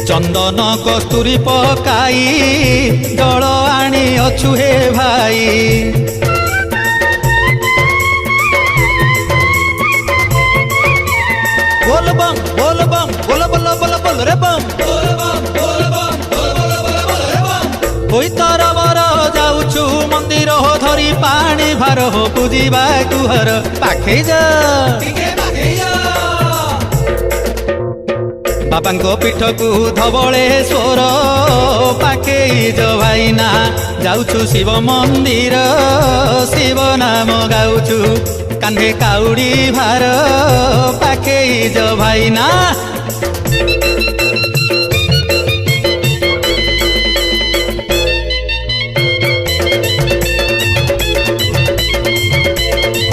चंदन कस्तूरी पकाई जल आनी अछु हे भाई। बोल बम बोल बम बोल बोल बोल बोल रे बम होई तारा बर जाउछु मंदिर हो धरी पानी भार हो पूजिबा कुहर पाखे जा बापांको पीठ को धवलेश्वर पाखे जो भाईना जाउछु शिव मंदिर शिव नाम गाउछु कांधे काउड़ी भार पाखे जो भाईना।